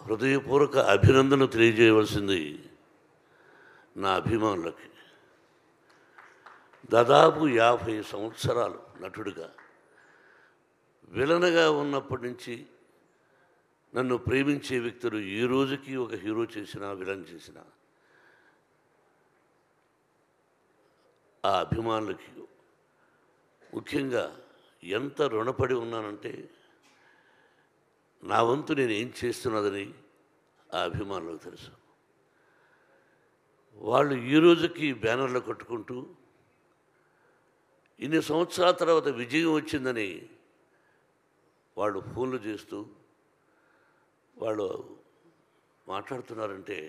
హృదయపూర్వక అభినందనలు తెలియజేయవలసింది నా అభిమానులకి. దాదాపు 50 సంవత్సరాలు నటుడిగా, విలన్గా ఉన్నప్పటి నుంచి నన్ను ప్రేమించే వ్యక్తులు ఈ రోజుకి ఒక హీరో చేసినా, విలన్ చేసినా ఆ అభిమానులకి ముఖ్యంగా ఎంత రుణపడి ఉన్నానంటే, నా వంతు నేను ఏం చేస్తున్నదని ఆ అభిమానులకు తెలుసు. వాళ్ళు ఈ రోజుకి బ్యానర్లు కట్టుకుంటూ ఇన్ని సంవత్సరాల తర్వాత విజయం వచ్చిందని వాళ్ళు ఫోన్లు చేస్తూ వాళ్ళు మాట్లాడుతున్నారంటే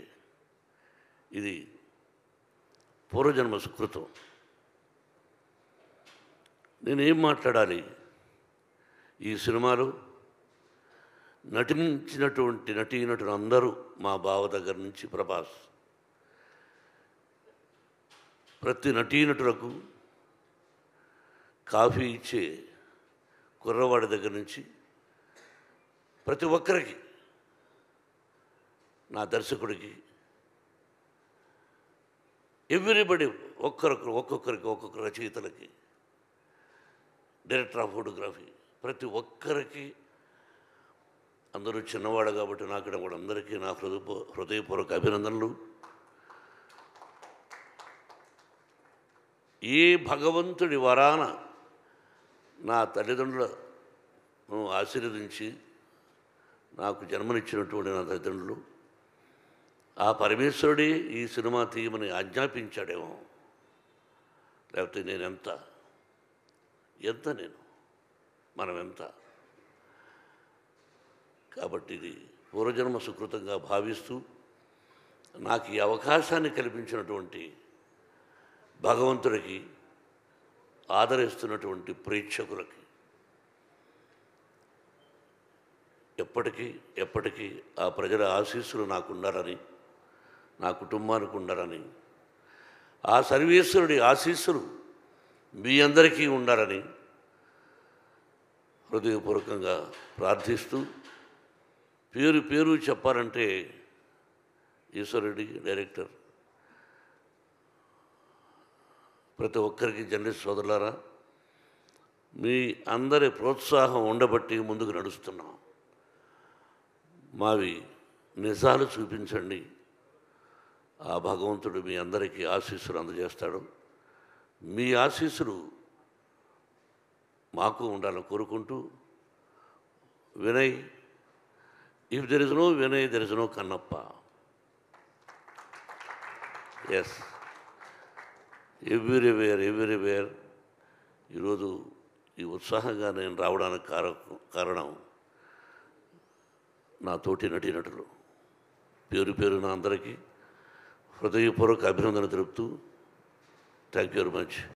ఇది పూర్వజన్మ సుకృతం. నేనేం మాట్లాడాలి? ఈ సినిమాలో నటించినటువంటి నటీనటులు అందరూ, మా బావ దగ్గర నుంచి ప్రభాస్, ప్రతి నటీనటులకు కాఫీ ఇచ్చే కుర్రవాడి దగ్గర నుంచి ప్రతి ఒక్కరికి, నా దర్శకుడికి, ఎవ్రీబడి, ఒక్కొక్కరికి రచయితలకి, డైరెక్టర్ ఆఫ్ ఫోటోగ్రఫీ, ప్రతి ఒక్కరికి, అందరూ చిన్నవాడు కాబట్టి నాకు కూడా అందరికీ నా హృదయపూర్వక అభినందనలు. ఏ భగవంతుడి వరాన నా తల్లిదండ్రులను ఆశీర్వదించి నాకు జన్మనిచ్చినటువంటి నా తల్లిదండ్రులు, ఆ పరమేశ్వరుడే ఈ సినిమా తీయమని ఆజ్ఞాపించాడేమో, లేకపోతే నేనెంత మనం ఎంత. కాబట్టి ఇది పూర్వజన్మ సుకృతంగా భావిస్తూ నాకు ఈ అవకాశాన్ని కల్పించినటువంటి భగవంతుడికి, ఆదరిస్తున్నటువంటి ప్రేక్షకులకి ఎప్పటికీ ఆ ప్రజల ఆశీస్సులు నాకు ఉండాలని, నా కుటుంబానికి ఉండాలని, ఆ సర్వేశ్వరుడి ఆశీస్సులు మీ అందరికీ ఉండాలని హృదయపూర్వకంగా ప్రార్థిస్తూ, పేరు చెప్పాలంటే ఈశ్వరుడి డైరెక్టర్, ప్రతి ఒక్కరికి, జర్నలిస్ట్ సోదరులారా, మీ అందరి ప్రోత్సాహం ఉండబట్టి ముందుకు నడుస్తున్నాం. మావి నిజాలు చూపించండి, ఆ భగవంతుడు మీ అందరికీ ఆశీస్సులు అందజేస్తాడు. మీ ఆశీస్సులు మాకు ఉండాలని కోరుకుంటూ, Vinay, if there is no Vinay there is no Kannappa. Yes, everywhere. ఈరోజు ఈ ఉత్సాహంగా నేను రావడానికి కారణం నా తోటి నటీనటులు. పేరున అందరికీ హృదయపూర్వక అభినందన తెలుపుతూ, థ్యాంక్ యూ వెరీ మచ్.